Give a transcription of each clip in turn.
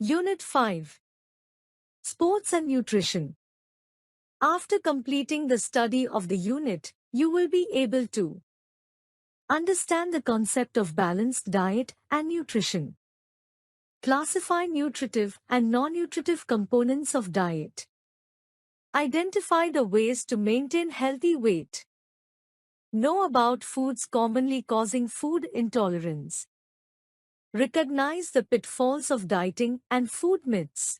Unit 5. Sports and Nutrition. After completing the study of the unit, you will be able to understand the concept of balanced diet and nutrition, classify nutritive and non-nutritive components of diet, identify the ways to maintain healthy weight, know about foods commonly causing food intolerance, recognize the pitfalls of dieting and food myths,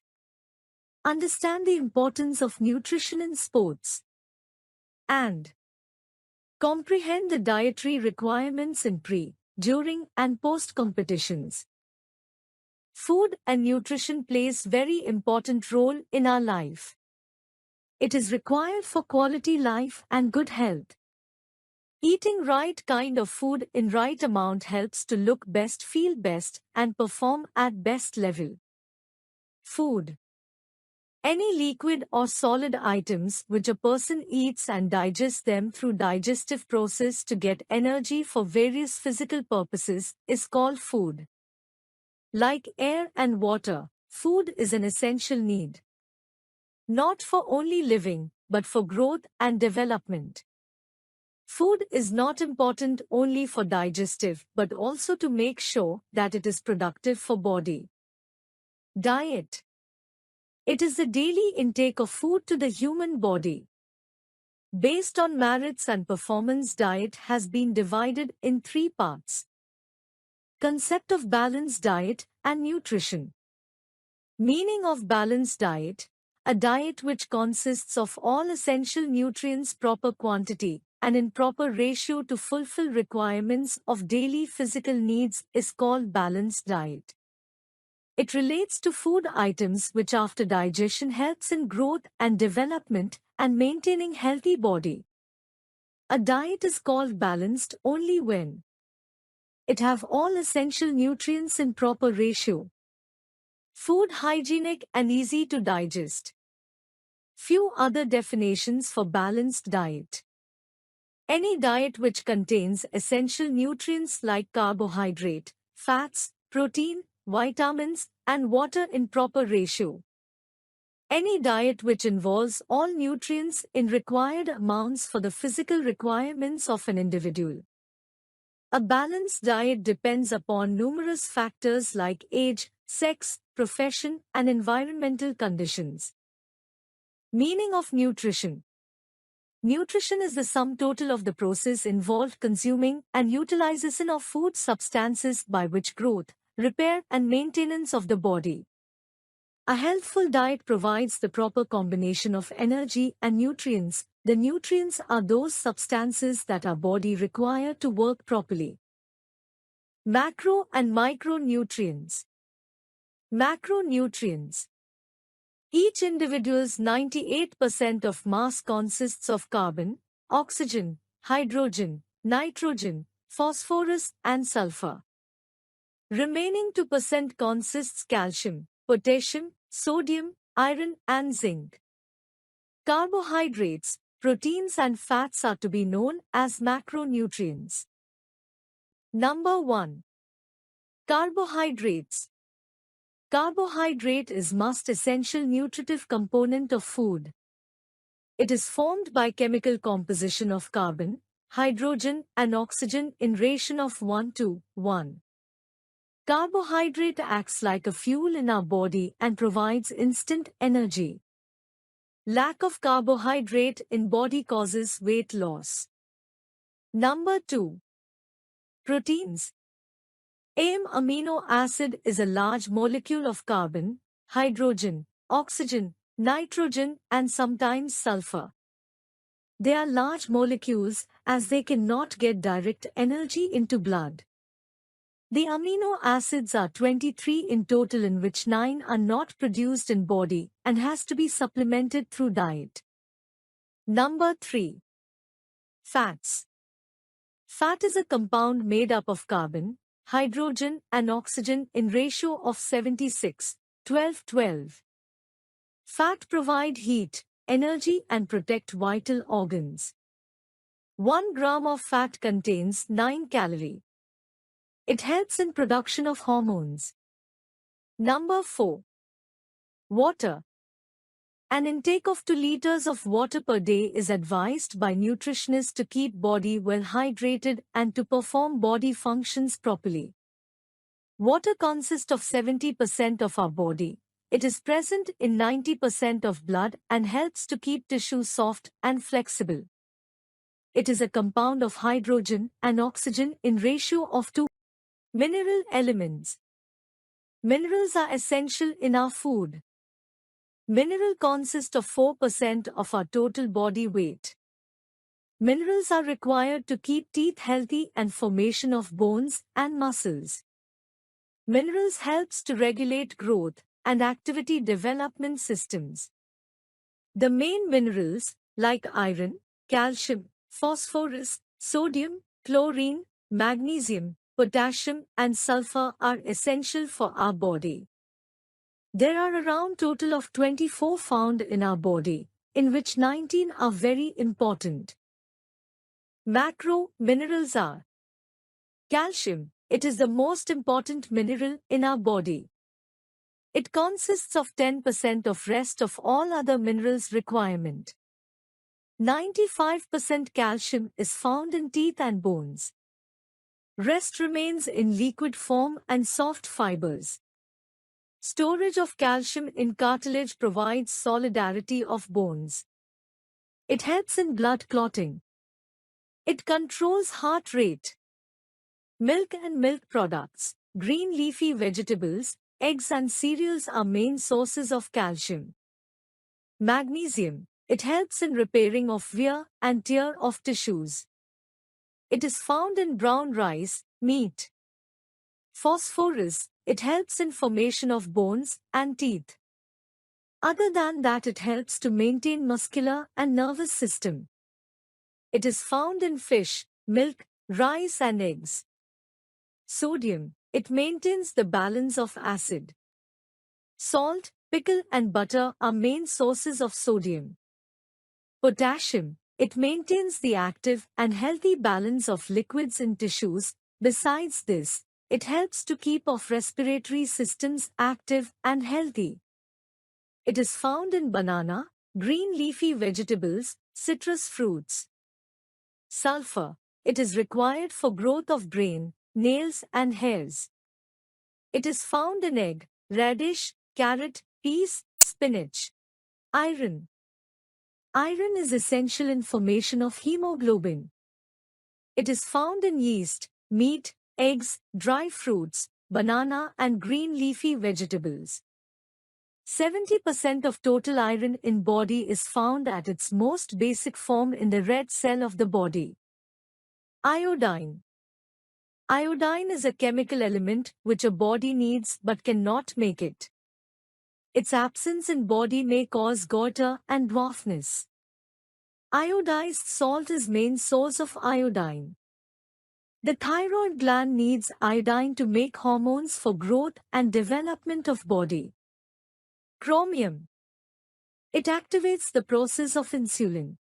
understand the importance of nutrition in sports, and comprehend the dietary requirements in pre, during, and post competitions. Food and nutrition plays very important role in our life. It is required for quality life and good health. Eating right kind of food in right amount helps to look best, feel best, and perform at best level. Food. Any liquid or solid items which a person eats and digests them through digestive process to get energy for various physical purposes is called food. Like air and water, food is an essential need. Not for only living, but for growth and development. Food is not important only for digestive, but also to make sure that it is productive for body. Diet. It is the daily intake of food to the human body. Based on merits and performance, diet has been divided in 3 parts. Concept of balanced diet and nutrition. Meaning of balanced diet: a diet which consists of all essential nutrients proper quantity and in proper ratio to fulfill requirements of daily physical needs is called balanced diet. It relates to food items which after digestion helps in growth and development and maintaining healthy body. A diet is called balanced only when it have all essential nutrients in proper ratio. Food hygienic and easy to digest. Few other definitions for balanced diet. Any diet which contains essential nutrients like carbohydrate, fats, protein, vitamins, and water in proper ratio. Any diet which involves all nutrients in required amounts for the physical requirements of an individual. A balanced diet depends upon numerous factors like age, sex, profession, and environmental conditions. Meaning of nutrition. Nutrition is the sum total of the process involved consuming and utilization of food substances by which growth, repair, and maintenance of the body. A healthful diet provides the proper combination of energy and nutrients. The nutrients are those substances that our body require to work properly. Macro and micronutrients. Macronutrients. Each individual's 98% of mass consists of carbon, oxygen, hydrogen, nitrogen, phosphorus, and sulfur. Remaining 2% consists calcium, potassium, sodium, iron, and zinc. Carbohydrates, proteins, and fats are to be known as macronutrients. Number 1. Carbohydrates. Carbohydrate is most essential nutritive component of food. It is formed by chemical composition of carbon, hydrogen, and oxygen in ratio of 1:1. Carbohydrate acts like a fuel in our body and provides instant energy. Lack of carbohydrate in body causes weight loss. Number 2. Proteins. Amino acid is a large molecule of carbon, hydrogen, oxygen, nitrogen, and sometimes sulfur. They are large molecules as they cannot get direct energy into blood. The amino acids are 23 in total, in which 9 are not produced in body and has to be supplemented through diet. Number 3. Fats. Fat is a compound made up of carbon, hydrogen, and oxygen in ratio of 76:12:12. Fat provide heat, energy, and protect vital organs. 1 gram of fat contains 9 calories. It helps in production of hormones. Number 4. Water. An intake of 2 liters of water per day is advised by nutritionists to keep body well hydrated and to perform body functions properly. Water consists of 70% of our body. It is present in 90% of blood and helps to keep tissue soft and flexible. It is a compound of hydrogen and oxygen in ratio of 2. Mineral elements. Minerals are essential in our food. Mineral consist of 4% of our total body weight. Minerals are required to keep teeth healthy and formation of bones and muscles. Minerals helps to regulate growth and activity development systems. The main minerals like iron, calcium, phosphorus, sodium, chlorine, magnesium, potassium and sulfur are essential for our body. There are around total of 24 found in our body, in which 19 are very important. Macro minerals are calcium. It is the most important mineral in our body. It consists of 10% of rest of all other minerals requirement. 95% calcium is found in teeth and bones. Rest remains in liquid form and soft fibers. Storage of calcium in cartilage provides solidity of bones. It helps in blood clotting. It controls heart rate. Milk and milk products, green leafy vegetables, eggs and cereals are main sources of calcium. Magnesium. It helps in repairing of wear and tear of tissues. It is found in brown rice, meat. Phosphorus. It helps in formation of bones and teeth. Other than that, it helps to maintain muscular and nervous system. It is found in fish, milk, rice and eggs. Sodium. It maintains the balance of acid. Salt, pickle and butter are main sources of sodium. Potassium. It maintains the active and healthy balance of liquids in tissues. Besides this, it helps to keep of respiratory systems active and healthy. It is found in banana, green leafy vegetables, citrus fruits. Sulfur. It is required for growth of brain, nails and hairs. It is found in egg, radish, carrot, peas, spinach. Iron. Iron is essential in formation of hemoglobin. It is found in yeast, meat, eggs, dry fruits, banana and green leafy vegetables. 70% of total iron in body is found at its most basic form in the red cell of the body. Iodine. Iodine is a chemical element which a body needs but cannot make it. Its absence in body may cause goiter and dwarfness. Iodized salt is main source of iodine. The thyroid gland needs iodine to make hormones for growth and development of body. Chromium. It activates the process of insulin.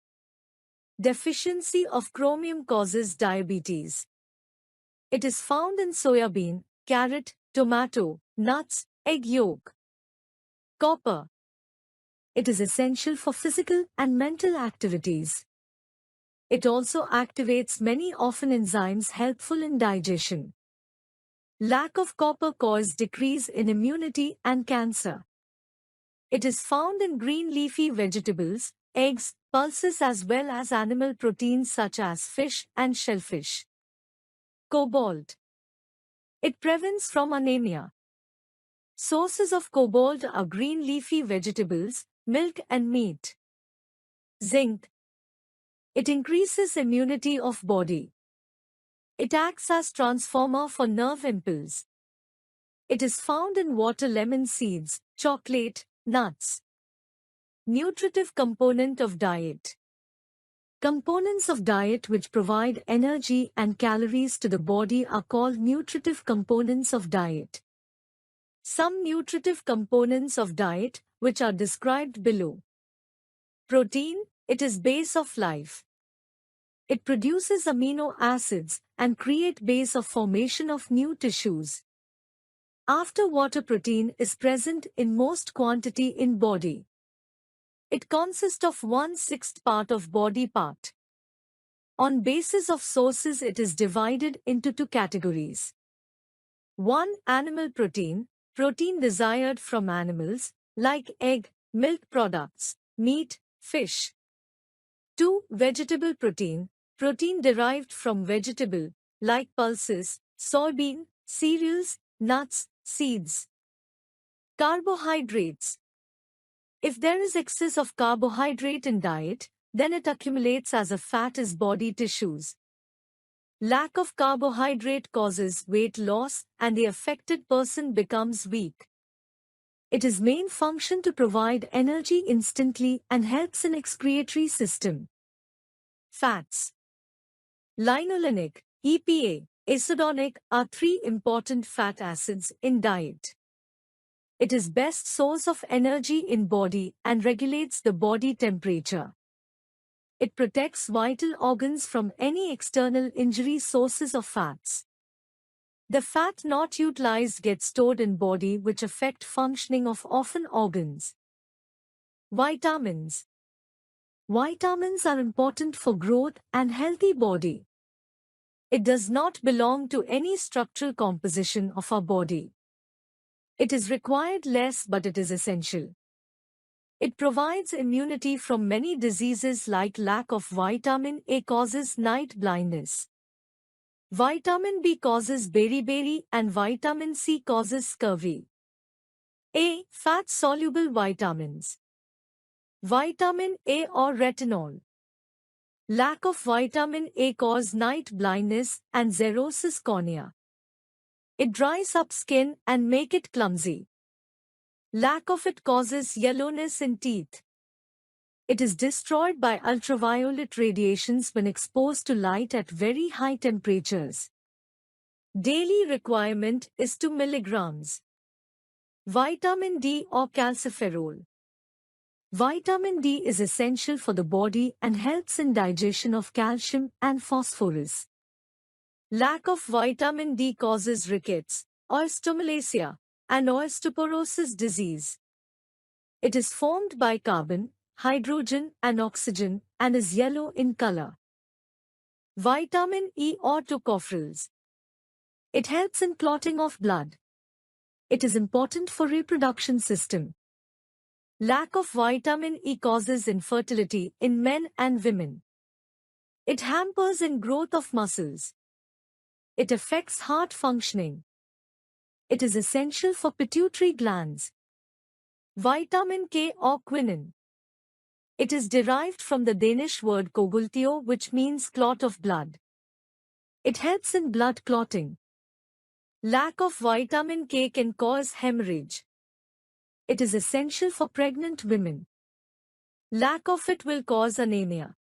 Deficiency of chromium causes diabetes. It is found in soybean, carrot, tomato, nuts, egg yolk. Copper. It is essential for physical and mental activities. It also activates many often enzymes helpful in digestion. Lack of copper causes decrease in immunity and cancer. It is found in green leafy vegetables, eggs, pulses as well as animal proteins such as fish and shellfish. Cobalt. It prevents from anemia. Sources of cobalt are green leafy vegetables, milk and meat. Zinc. It increases immunity of body. It acts as transformer for nerve impulse. It is found in water lemon seeds, chocolate, nuts. Nutritive component of diet. Components of diet which provide energy and calories to the body are called nutritive components of diet. Some nutritive components of diet which are described below. Protein. It is base of life. It produces amino acids and create base of formation of new tissues. After water, protein is present in most quantity in body. It consists of 1/6 part of body part. On basis of sources, it is divided into two categories. 1. Animal protein, protein desired from animals, like egg, milk products, meat, fish. 2. Vegetable protein, protein derived from vegetable, like pulses, soybean, cereals, nuts, seeds. Carbohydrates. If there is excess of carbohydrate in diet, then it accumulates as a fat in body tissues. Lack of carbohydrate causes weight loss and the affected person becomes weak. It is main function to provide energy instantly and helps in excretory system. Fats. Linolenic, EPA, isodonic are three important fat acids in diet. It is best source of energy in body and regulates the body temperature. It protects vital organs from any external injury sources of fats. The fat not utilized gets stored in body which affect functioning of often organs. Vitamins. Vitamins are important for growth and healthy body. It does not belong to any structural composition of our body. It is required less but it is essential. It provides immunity from many diseases like lack of vitamin A causes night blindness. Vitamin B causes beriberi and vitamin C causes scurvy. A. Fat-soluble vitamins. Vitamin A or retinol. Lack of vitamin A causes night blindness and xerosis cornea. It dries up skin and make it clumsy. Lack of it causes yellowness in teeth. It is destroyed by ultraviolet radiations when exposed to light at very high temperatures. Daily requirement is 2 milligrams. Vitamin D or calciferol. Vitamin D is essential for the body and helps in digestion of calcium and phosphorus. Lack of vitamin D causes rickets, osteomalacia, and osteoporosis disease. It is formed by carbon, hydrogen, and oxygen and is yellow in color. Vitamin E or tocopherols. It helps in clotting of blood. It is important for reproduction system. Lack of vitamin E causes infertility in men and women. It hampers in growth of muscles. It affects heart functioning. It is essential for pituitary glands. Vitamin K or quinine. It is derived from the Danish word kogultio, which means clot of blood. It helps in blood clotting. Lack of vitamin K can cause hemorrhage. It is essential for pregnant women. Lack of it will cause anemia.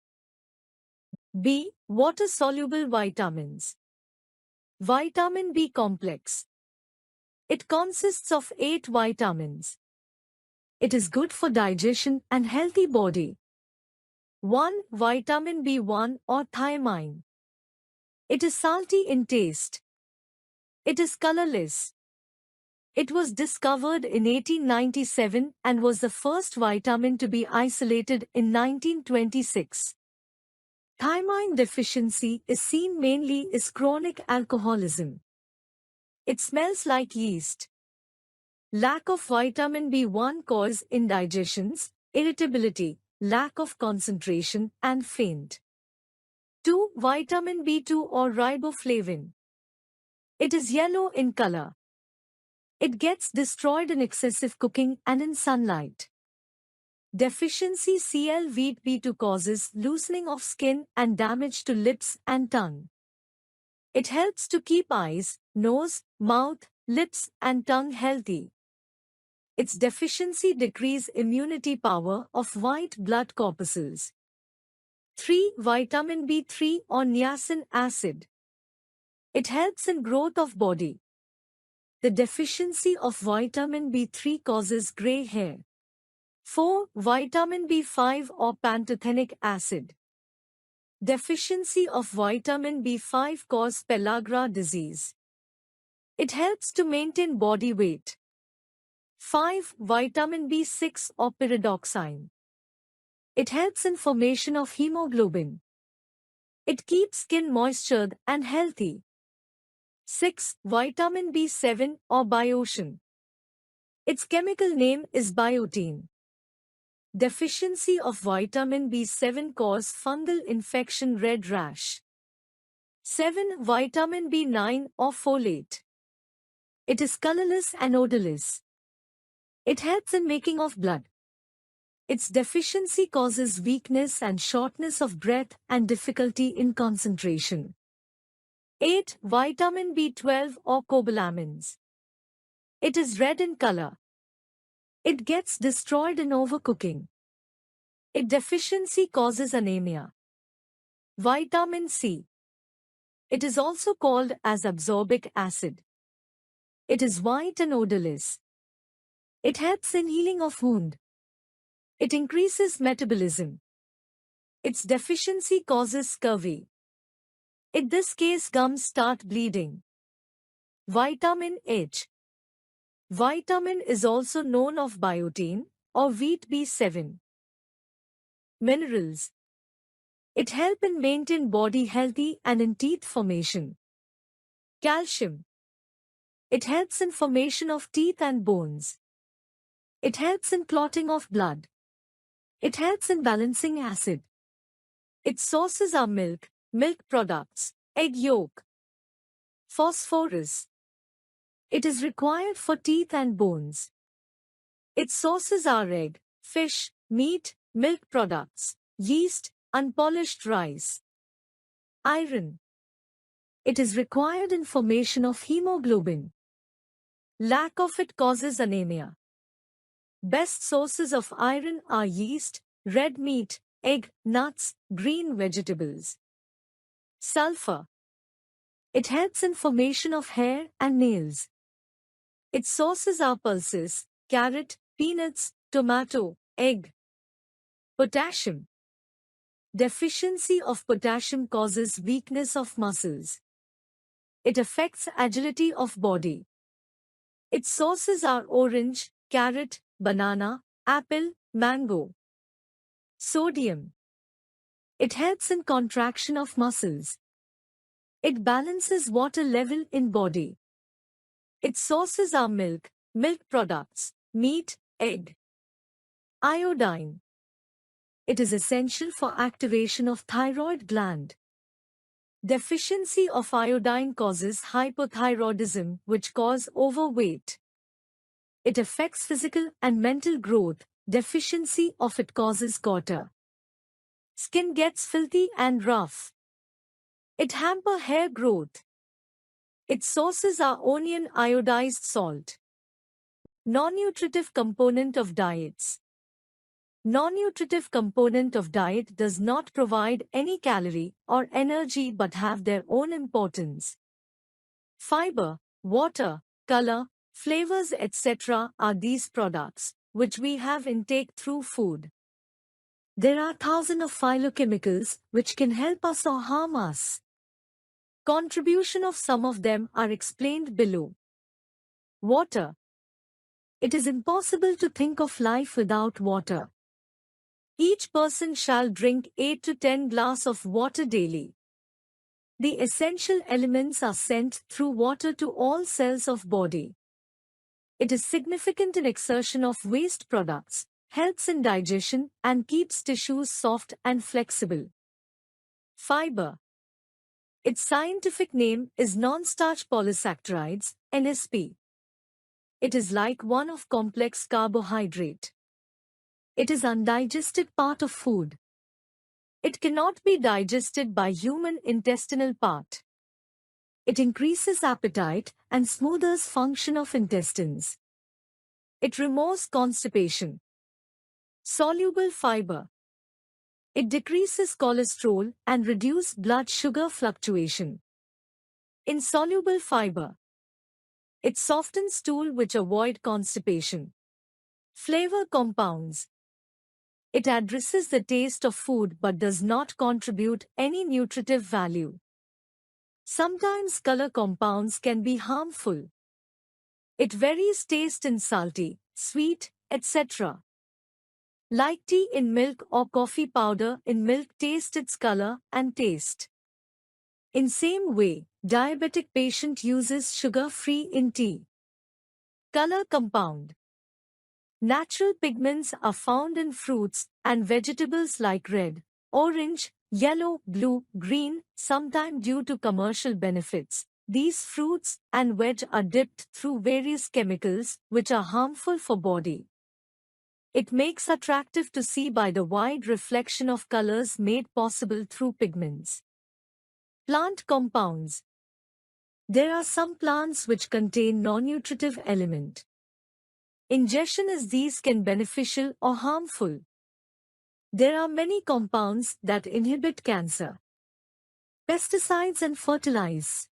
B. Water-soluble vitamins. Vitamin B complex. It consists of 8 vitamins. It is good for digestion and healthy body. 1. Vitamin B1 or thiamine. It is salty in taste. It is colorless. It was discovered in 1897 and was the first vitamin to be isolated in 1926. Thiamine deficiency is seen mainly is chronic alcoholism. It smells like yeast. Lack of vitamin B1 causes indigestions, irritability, lack of concentration and faint. 2. Vitamin B2 or riboflavin. It is yellow in color. It gets destroyed in excessive cooking and in sunlight. Deficiency ClV2 causes loosening of skin and damage to lips and tongue. It helps to keep eyes, nose, mouth, lips and tongue healthy. Its deficiency decreases immunity power of white blood corpuscles. 3. Vitamin B3 or niacin acid. It helps in growth of body. The deficiency of vitamin B3 causes gray hair. 4. Vitamin B5 or pantothenic acid. Deficiency of vitamin B5 causes pellagra disease. It helps to maintain body weight. 5. Vitamin B6 or pyridoxine. It helps in formation of hemoglobin. It keeps skin moistured and healthy. 6. Vitamin B7 or biotin. Its chemical name is biotin. Deficiency of vitamin B7 cause fungal infection, red rash. 7. Vitamin B9 or folate. It is colorless and odorless. It helps in making of blood. Its deficiency causes weakness and shortness of breath and difficulty in concentration. 8. Vitamin B12 or cobalamins. It is red in color. It gets destroyed in overcooking. Its deficiency causes anemia. Vitamin C. It is also called as absorbic acid. It is white and odorless. It helps in healing of wound. It increases metabolism. Its deficiency causes scurvy. In this case, gums start bleeding. Vitamin H. Vitamin is also known as biotin or wheat B7. Minerals. It helps in maintain body healthy and in teeth formation. Calcium. It helps in formation of teeth and bones. It helps in clotting of blood. It helps in balancing acid. Its sources are milk, milk products, egg yolk. Phosphorus. It is required for teeth and bones. Its sources are egg, fish, meat, milk products, yeast, unpolished rice. Iron. It is required in formation of hemoglobin. Lack of it causes anemia. Best sources of iron are yeast, red meat, egg, nuts, green vegetables. Sulfur. It helps in formation of hair and nails. Its sources are pulses, carrot, peanuts, tomato, egg. Potassium. Deficiency of potassium causes weakness of muscles. It affects agility of body. Its sources are orange, carrot, banana, apple, mango. Sodium. It helps in contraction of muscles. It balances water level in body. Its sources are milk, milk products, meat, egg. Iodine. It is essential for activation of thyroid gland. Deficiency of iodine causes hypothyroidism, which cause overweight. It affects physical and mental growth. Deficiency of it causes goiter. Skin gets filthy and rough. It hampers hair growth. Its sources are onion iodized salt. Non-nutritive component of diets. Non-nutritive component of diet does not provide any calorie or energy but have their own importance. Fiber, water, color, flavors etc. are these products, which we have intake through food. There are thousands of phytochemicals which can help us or harm us. Contribution of some of them are explained below. Water. It is impossible to think of life without water. Each person shall drink 8 to 10 glass of water daily. The essential elements are sent through water to all cells of body. It is significant in exertion of waste products, helps in digestion and keeps tissues soft and flexible. Fiber. Its scientific name is non-starch polysaccharides, NSP. It is like one of complex carbohydrate. It is undigested part of food. It cannot be digested by human intestinal part. It increases appetite and smooths function of intestines. It removes constipation. Soluble fiber. It decreases cholesterol and reduces blood sugar fluctuation. Insoluble fiber. It softens stool which avoid constipation. Flavor compounds. It addresses the taste of food but does not contribute any nutritive value. Sometimes color compounds can be harmful. It varies taste in salty, sweet, etc. Like tea in milk or coffee powder in milk taste its color and taste. In same way, diabetic patient uses sugar-free in tea. Color compound. Natural pigments are found in fruits and vegetables like red, orange, yellow, blue, green, sometimes due to commercial benefits. These fruits and veg are dipped through various chemicals which are harmful for body. It makes attractive to see by the wide reflection of colors made possible through pigments. Plant compounds. There are some plants which contain non-nutritive element. Ingestion is these can beneficial or harmful. There are many compounds that inhibit cancer. Pesticides and fertilize.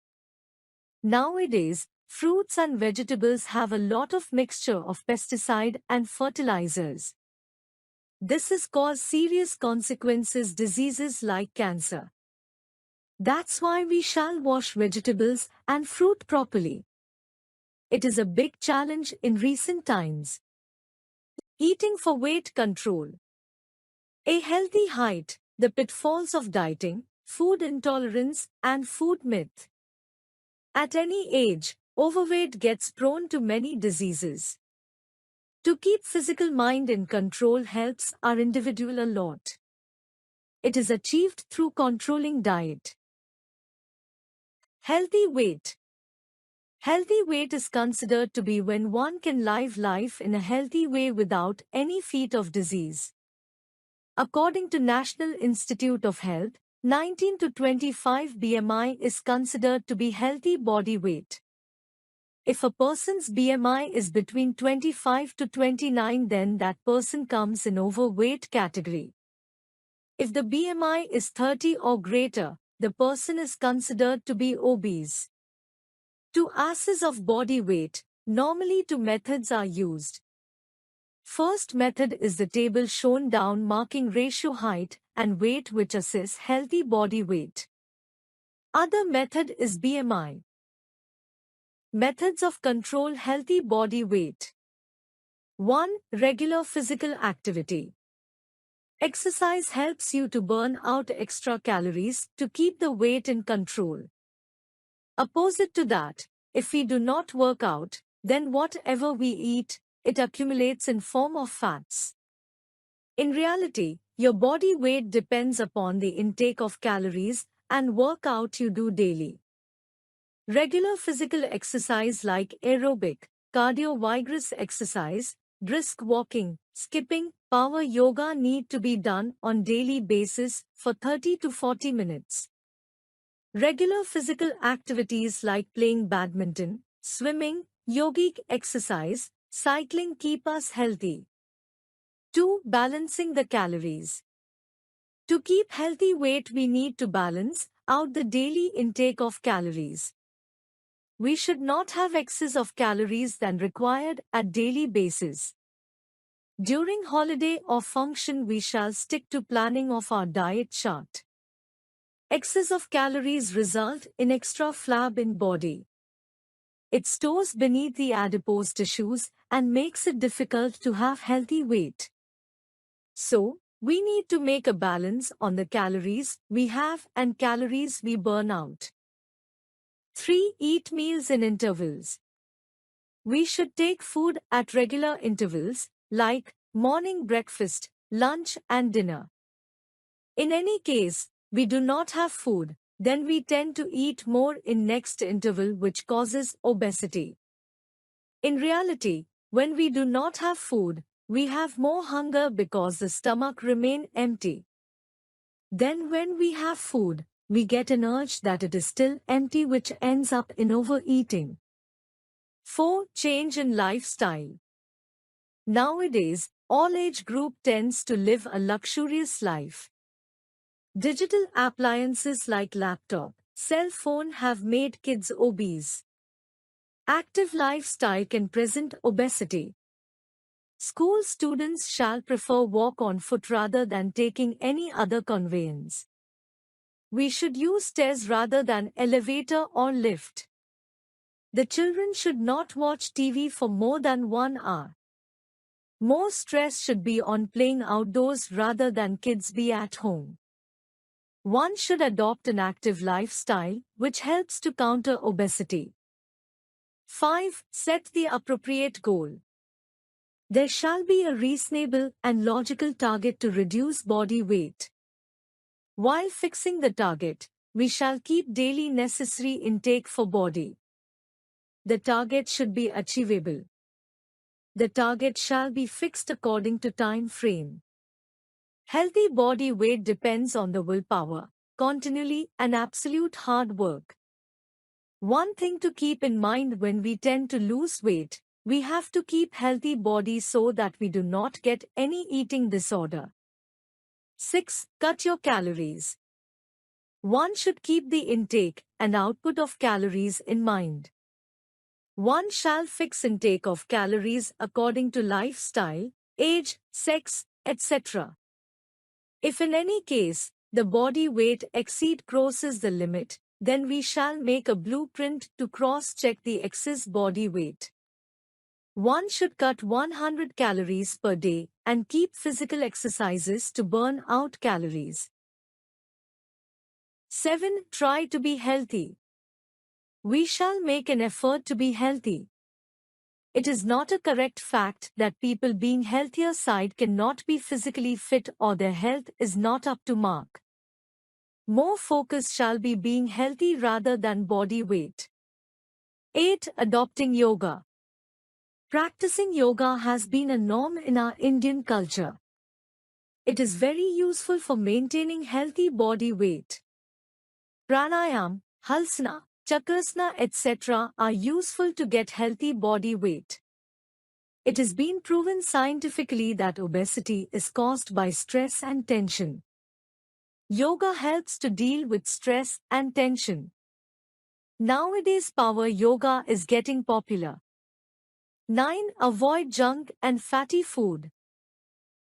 Nowadays, fruits and vegetables have a lot of mixture of pesticide and fertilizers. This has caused serious consequences, diseases like cancer. That's why we shall wash vegetables and fruit properly. It is a big challenge in recent times. Eating for weight control. A healthy height, the pitfalls of dieting, food intolerance, and food myth. At any age, overweight gets prone to many diseases. To keep physical mind in control helps our individual a lot. It is achieved through controlling diet. Healthy weight. Healthy weight is considered to be when one can live life in a healthy way without any feat of disease. According to National Institute of Health, 19 to 25 BMI is considered to be healthy body weight. If a person's BMI is between 25 to 29, then that person comes in overweight category. If the BMI is 30 or greater, the person is considered to be obese. Two asses of body weight, normally two methods are used. First method is the table shown down marking ratio height and weight which assess healthy body weight. Other method is BMI. Methods of control healthy body weight. 1. Regular physical activity. Exercise helps you to burn out extra calories to keep the weight in control. Opposite to that, if we do not work out, then whatever we eat, it accumulates in form of fats. In reality, your body weight depends upon the intake of calories and workout you do daily. Regular physical exercise like aerobic, cardiovigorous exercise, brisk walking, skipping, power yoga need to be done on daily basis for 30 to 40 minutes. Regular physical activities like playing badminton, swimming, yogic exercise, cycling keep us healthy. 2. Balancing the calories. To keep healthy weight we need to balance out the daily intake of calories. We should not have excess of calories than required at daily basis. During holiday or function we shall stick to planning of our diet chart. Excess of calories result in extra flab in body. It stores beneath the adipose tissues and makes it difficult to have healthy weight. So, we need to make a balance on the calories we have and calories we burn out. 3. Eat meals in intervals. We should take food at regular intervals, like morning breakfast, lunch and dinner. In any case, we do not have food, then we tend to eat more in next interval which causes obesity. In reality, when we do not have food, we have more hunger because the stomach remain empty. Then when we have food, we get an urge that it is still empty which ends up in overeating. 4. Change in lifestyle. Nowadays, all age group tends to live a luxurious life. Digital appliances like laptop, cell phone have made kids obese. Active lifestyle can present obesity. School students shall prefer walk on foot rather than taking any other conveyance. We should use stairs rather than elevator or lift. The children should not watch TV for more than 1 hour. More stress should be on playing outdoors rather than kids be at home. One should adopt an active lifestyle, which helps to counter obesity. 5. Set the appropriate goal. There shall be a reasonable and logical target to reduce body weight. While fixing the target, we shall keep daily necessary intake for body. The target should be achievable. The target shall be fixed according to time frame. Healthy body weight depends on the willpower, continually and absolute hard work. One thing to keep in mind: when we tend to lose weight, we have to keep healthy body so that we do not get any eating disorder. 6. Cut your calories. One should keep the intake and output of calories in mind. One shall fix intake of calories according to lifestyle, age, sex, etc. If in any case, the body weight crosses the limit, then we shall make a blueprint to cross-check the excess body weight. One should cut 100 calories per day and keep physical exercises to burn out calories. 7. Try to be healthy. We shall make an effort to be healthy. It is not a correct fact that people being healthier side cannot be physically fit or their health is not up to mark. More focus shall be being healthy rather than body weight. 8. Adopting yoga. Practicing yoga has been a norm in our Indian culture. It is very useful for maintaining healthy body weight. Pranayam, halsana, chakrasana, etc. are useful to get healthy body weight. It has been proven scientifically that obesity is caused by stress and tension. Yoga helps to deal with stress and tension. Nowadays, power yoga is getting popular. 9. Avoid junk and fatty food.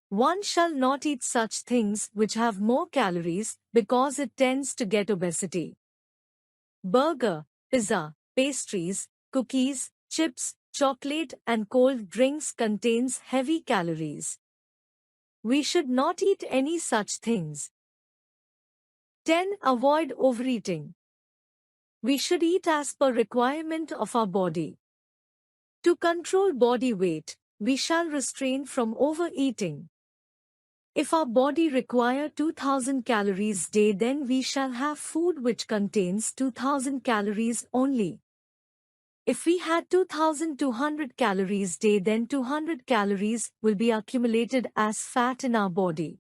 One shall not eat such things which have more calories because it tends to get obesity. Burger, pizza, pastries, cookies, chips, chocolate and cold drinks contains heavy calories. We should not eat any such things. 10. Avoid overeating. We should eat as per requirement of our body. To control body weight, we shall refrain from overeating. If our body require 2000 calories a day, then we shall have food which contains 2000 calories only. If we had 2200 calories a day, then 200 calories will be accumulated as fat in our body.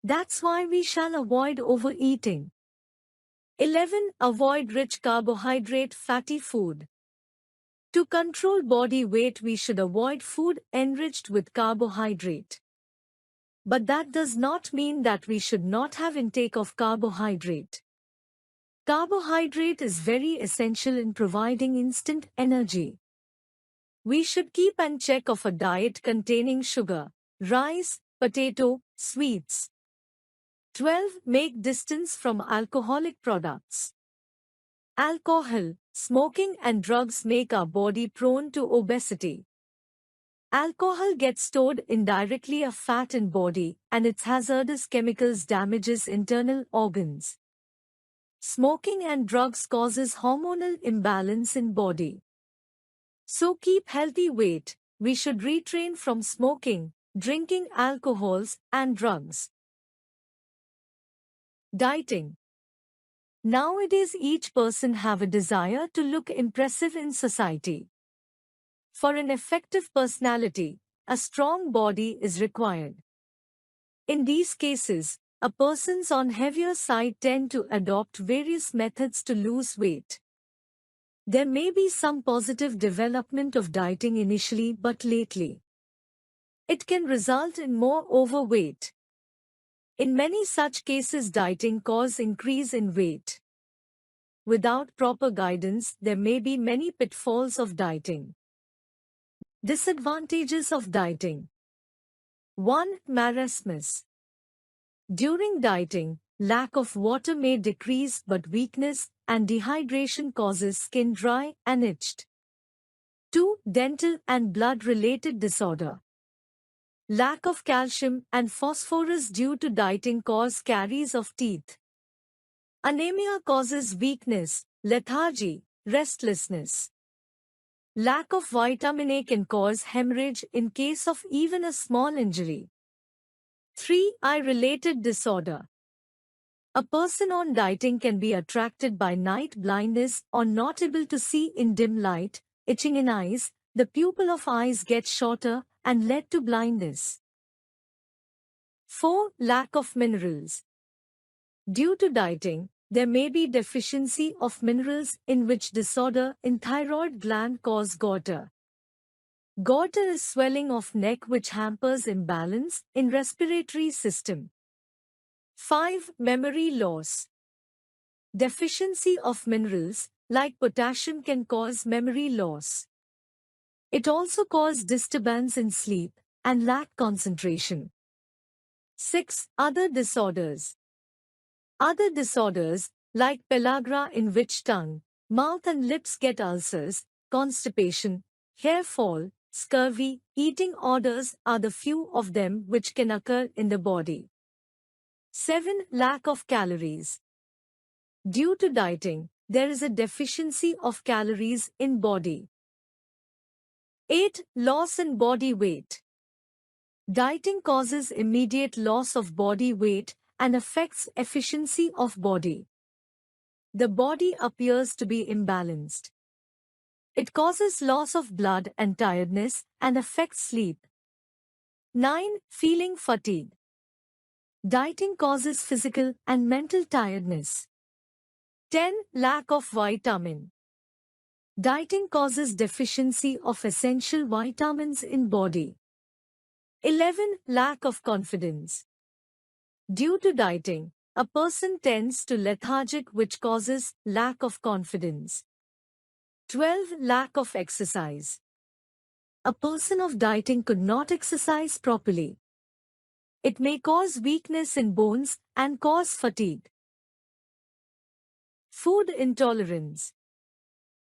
That's why we shall avoid overeating. 11. Avoid rich carbohydrate fatty food. To control body weight, we should avoid food enriched with carbohydrate. But that does not mean that we should not have intake of carbohydrate. Carbohydrate is very essential in providing instant energy. We should keep and check of a diet containing sugar, rice, potato, sweets. 12. Make distance from alcoholic products. Alcohol, smoking and drugs make our body prone to obesity. Alcohol gets stored indirectly as fat in body and its hazardous chemicals damages internal organs. Smoking and drugs causes hormonal imbalance in body. So keep healthy weight, we should refrain from smoking, drinking alcohols and drugs. Dieting. Nowadays each person have a desire to look impressive in society. For an effective personality, a strong body is required. In these cases, a persons on heavier side tend to adopt various methods to lose weight. There may be some positive development of dieting initially, but lately it can result in more overweight. In many such cases, dieting causes increase in weight. Without proper guidance, there may be many pitfalls of dieting. Disadvantages of dieting. 1. Marasmus. During dieting, Lack of water may decrease, but weakness and dehydration causes skin dry and itched. 2. Dental and blood-related disorder. Lack of calcium and phosphorus due to dieting cause caries of teeth. Anemia causes weakness, lethargy, restlessness. Lack of vitamin A can cause hemorrhage in case of even a small injury. 3. Eye-related disorder. A person on dieting can be attracted by night blindness or not able to see in dim light, itching in eyes, the pupil of eyes gets shorter and lead to blindness. 4. Lack of minerals. Due to dieting, there may be deficiency of minerals, in which disorder in thyroid gland cause goiter. Goiter is swelling of neck which hampers imbalance in respiratory system. 5. Memory loss. Deficiency of minerals, like potassium, can cause memory loss. It also causes disturbance in sleep and lack concentration. 6. Other disorders. Other disorders, like pellagra, in which tongue, mouth and lips get ulcers, constipation, hair fall, scurvy, eating orders are the few of them which can occur in the body. 7. Lack of calories. Due to dieting, there is a deficiency of calories in body. 8. Loss in body weight. Dieting causes immediate loss of body weight and affects efficiency of body. The body appears to be imbalanced. It causes loss of blood and tiredness and affects sleep. 9. Feeling fatigue. Dieting causes physical and mental tiredness. 10. Lack of vitamin. Dieting causes deficiency of essential vitamins in body. 11. Lack of confidence. Due to dieting, a person tends to lethargic, which causes lack of confidence. 12. Lack of exercise. A person of dieting could not exercise properly. It may cause weakness in bones and cause fatigue. Food intolerance.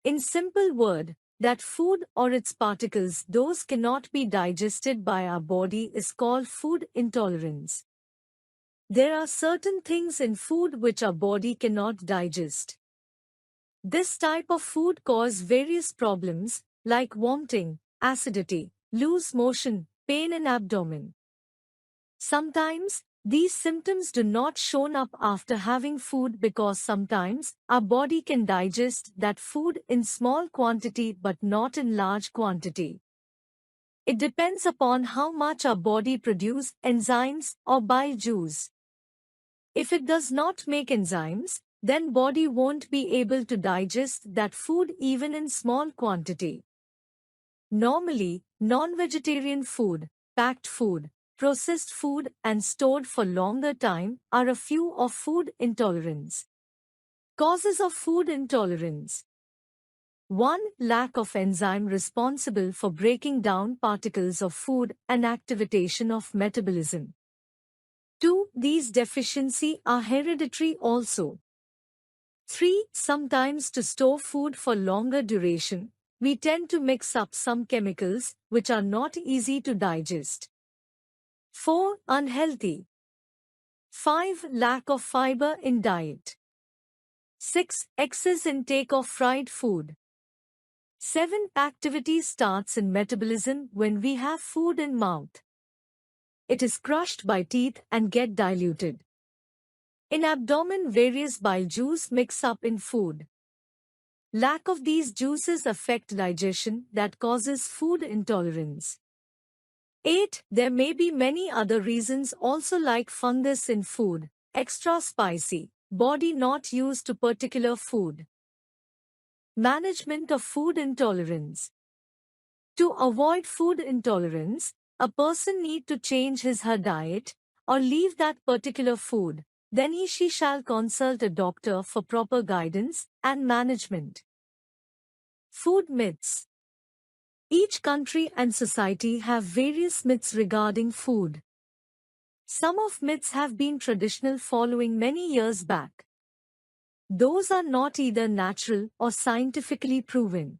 In simple word, that food or its particles those cannot be digested by our body is called food intolerance. There are certain things in food which our body cannot digest. This type of food causes various problems like vomiting, acidity, loose motion, pain in abdomen. Sometimes, these symptoms do not show up after having food because sometimes our body can digest that food in small quantity but not in large quantity. It depends upon how much our body produces enzymes or bile juice. If it does not make enzymes, then body won't be able to digest that food even in small quantity. Normally, non-vegetarian food, packed food, processed food and stored for longer time are a few of food intolerance. Causes of food intolerance. 1. Lack of enzyme responsible for breaking down particles of food and activation of metabolism. 2. These deficiencies are hereditary also. 3. Sometimes to store food for longer duration, we tend to mix up some chemicals which are not easy to digest. 4. Unhealthy. 5. Lack of fiber in diet. 6. Excess intake of fried food. 7. Activity starts in metabolism when we have food in mouth. It is crushed by teeth and get diluted. In abdomen, various bile juice mix up in food. Lack of these juices affect digestion that causes food intolerance. 8. There may be many other reasons also, like fungus in food, extra spicy, body not used to particular food. Management of food intolerance. To avoid food intolerance, a person need to change his/her diet or leave that particular food. Then he/she shall consult a doctor for proper guidance and management. Food myths. Each country and society have various myths regarding food. Some of myths have been traditional following many years back. Those are not either natural or scientifically proven.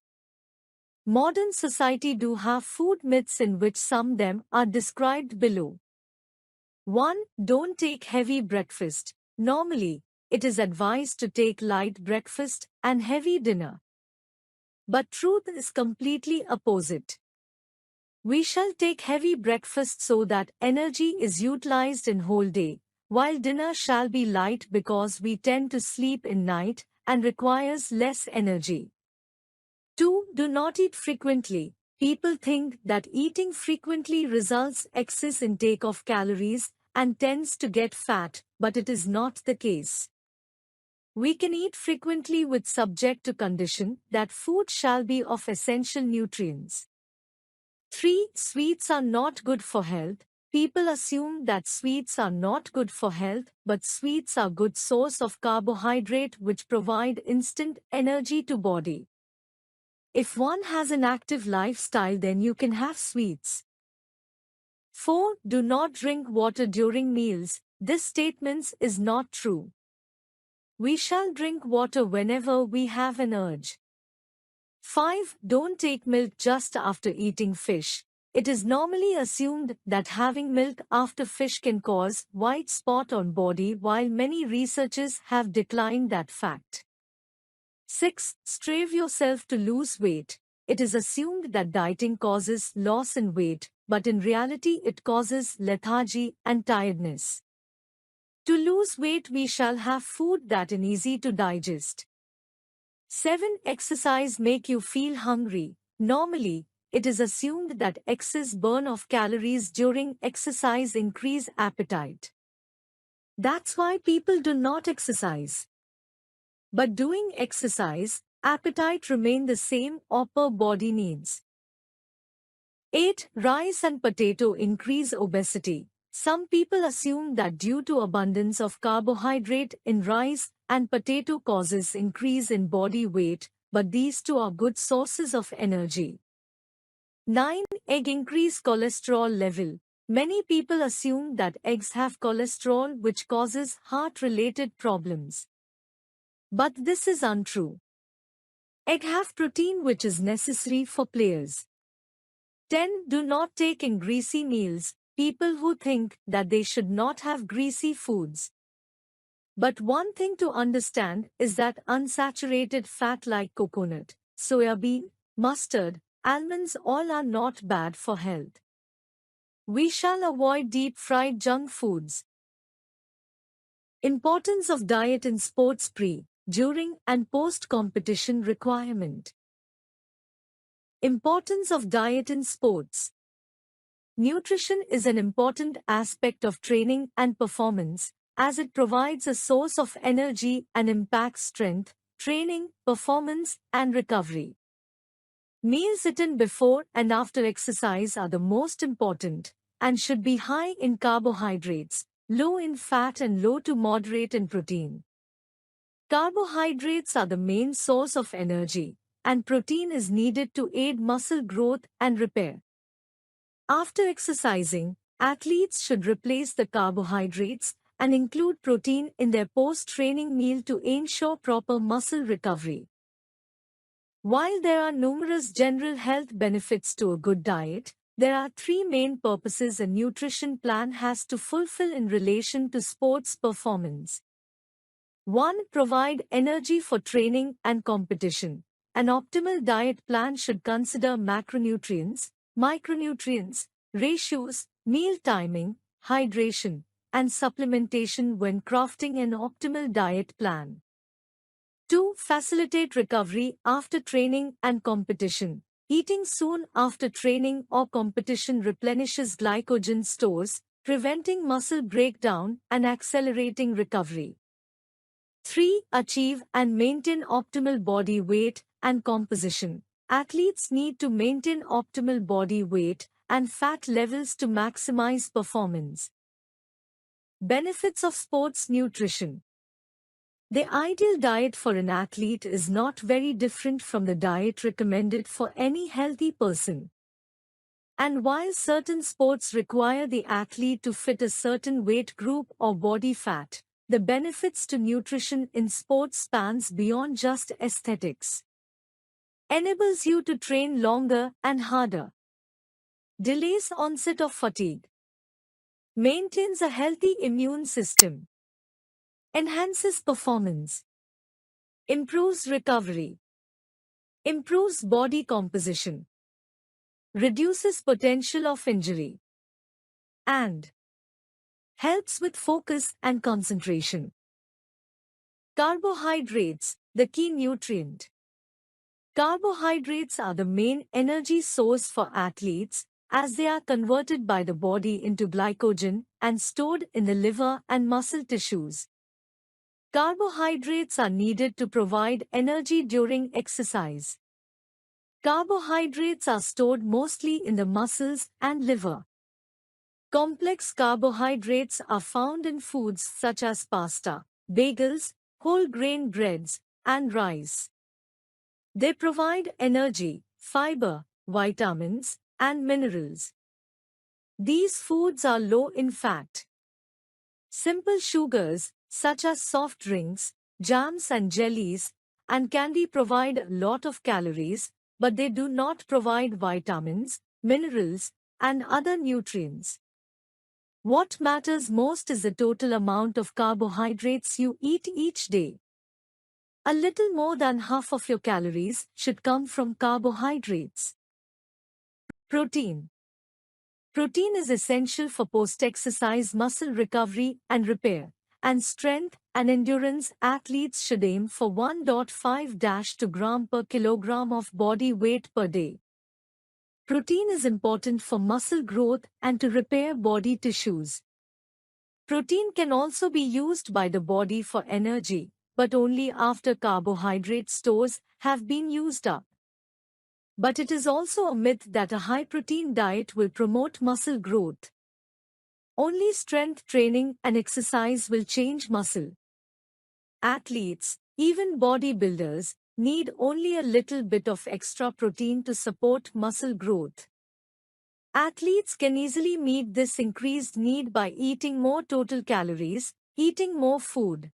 Modern society do have food myths in which some them are described below. 1. Don't take heavy breakfast. Normally, it is advised to take light breakfast and heavy dinner. But truth is completely opposite. We shall take heavy breakfast so that energy is utilized in whole day, while dinner shall be light because we tend to sleep in night and requires less energy. 2. Do not eat frequently. People think that eating frequently results excess intake of calories and tends to get fat, but it is not the case. We can eat frequently with subject to condition that food shall be of essential nutrients. 3. Sweets are not good for health. People assume that sweets are not good for health, but sweets are good source of carbohydrate which provide instant energy to body. If one has an active lifestyle, then you can have sweets. 4. Do not drink water during meals. This statement is not true. We shall drink water whenever we have an urge. 5. Don't take milk just after eating fish. It is normally assumed that having milk after fish can cause white spot on body, while many researchers have declined that fact. 6. Starve yourself to lose weight. It is assumed that dieting causes loss in weight, but in reality it causes lethargy and tiredness. To lose weight we shall have food that is easy to digest. 7. Exercise make you feel hungry. Normally, it is assumed that excess burn of calories during exercise increase appetite. That's why people do not exercise. But doing exercise, appetite remain the same or per body needs. 8. Rice and potato increase obesity. Some people assume that due to abundance of carbohydrate in rice and potato causes increase in body weight, but these two are good sources of energy. 9. Egg increase cholesterol level. Many people assume that eggs have cholesterol which causes heart-related problems. But this is untrue. Egg have protein which is necessary for players. 10. Do not take in greasy meals. People who think that they should not have greasy foods. But one thing to understand is that unsaturated fat like coconut, soya bean, mustard, almonds all are not bad for health. We shall avoid deep-fried junk foods. Importance of diet in sports pre, during and post-competition requirement. Importance of diet in sports. Nutrition is an important aspect of training and performance, as it provides a source of energy and impacts strength, training, performance, and recovery. Meals eaten before and after exercise are the most important, and should be high in carbohydrates, low in fat and low to moderate in protein. Carbohydrates are the main source of energy, and protein is needed to aid muscle growth and repair. After exercising, athletes should replace the carbohydrates and include protein in their post-training meal to ensure proper muscle recovery. While there are numerous general health benefits to a good diet, there are three main purposes a nutrition plan has to fulfill in relation to sports performance. 1. Provide energy for training and competition. An optimal diet plan should consider macronutrients, micronutrients, ratios, meal timing, hydration, and supplementation when crafting an optimal diet plan. 2. Facilitate recovery after training and competition. Eating soon after training or competition replenishes glycogen stores, preventing muscle breakdown and accelerating recovery. 3. Achieve and maintain optimal body weight and composition. Athletes need to maintain optimal body weight and fat levels to maximize performance. Benefits of sports nutrition. The ideal diet for an athlete is not very different from the diet recommended for any healthy person. And while certain sports require the athlete to fit a certain weight group or body fat, the benefits to nutrition in sports spans beyond just aesthetics. Enables you to train longer and harder. Delays onset of fatigue. Maintains a healthy immune system. Enhances performance. Improves recovery. Improves body composition. Reduces potential of injury. And helps with focus and concentration. Carbohydrates, the key nutrient. Carbohydrates are the main energy source for athletes, as they are converted by the body into glycogen and stored in the liver and muscle tissues. Carbohydrates are needed to provide energy during exercise. Carbohydrates are stored mostly in the muscles and liver. Complex carbohydrates are found in foods such as pasta, bagels, whole grain breads, and rice. They provide energy, fiber, vitamins, and minerals. These foods are low in fat. Simple sugars, such as soft drinks, jams and jellies, and candy provide a lot of calories, but they do not provide vitamins, minerals, and other nutrients. What matters most is the total amount of carbohydrates you eat each day. A little more than half of your calories should come from carbohydrates. Protein. Protein is essential for post-exercise muscle recovery and repair, and strength and endurance athletes should aim for 1.5-2 gram per kilogram of body weight per day. Protein is important for muscle growth and to repair body tissues. Protein can also be used by the body for energy, but only after carbohydrate stores have been used up. But it is also a myth that a high-protein diet will promote muscle growth. Only strength training and exercise will change muscle. Athletes, even bodybuilders, need only a little bit of extra protein to support muscle growth. Athletes can easily meet this increased need by eating more total calories, eating more food.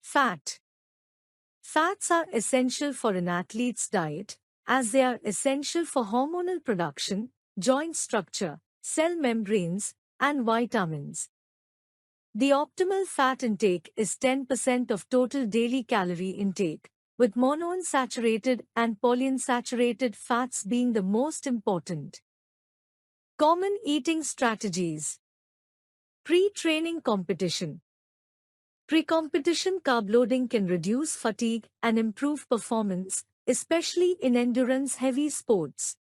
Fat. Fats are essential for an athlete's diet, as they are essential for hormonal production, joint structure, cell membranes, and vitamins. The optimal fat intake is 10% of total daily calorie intake, with monounsaturated and polyunsaturated fats being the most important. Common eating strategies. Pre-training competition. Pre-competition carb loading can reduce fatigue and improve performance, especially in endurance-heavy sports.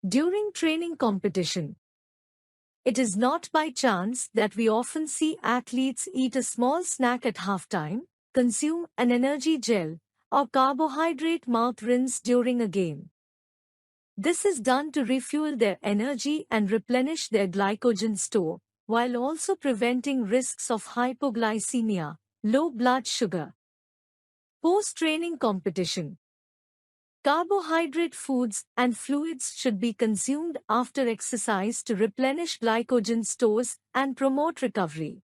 During training competition, it is not by chance that we often see athletes eat a small snack at halftime, consume an energy gel, or carbohydrate mouth rinse during a game. This is done to refuel their energy and replenish their glycogen store, while also preventing risks of hypoglycemia, low blood sugar. Post-training competition. Carbohydrate foods and fluids should be consumed after exercise to replenish glycogen stores and promote recovery.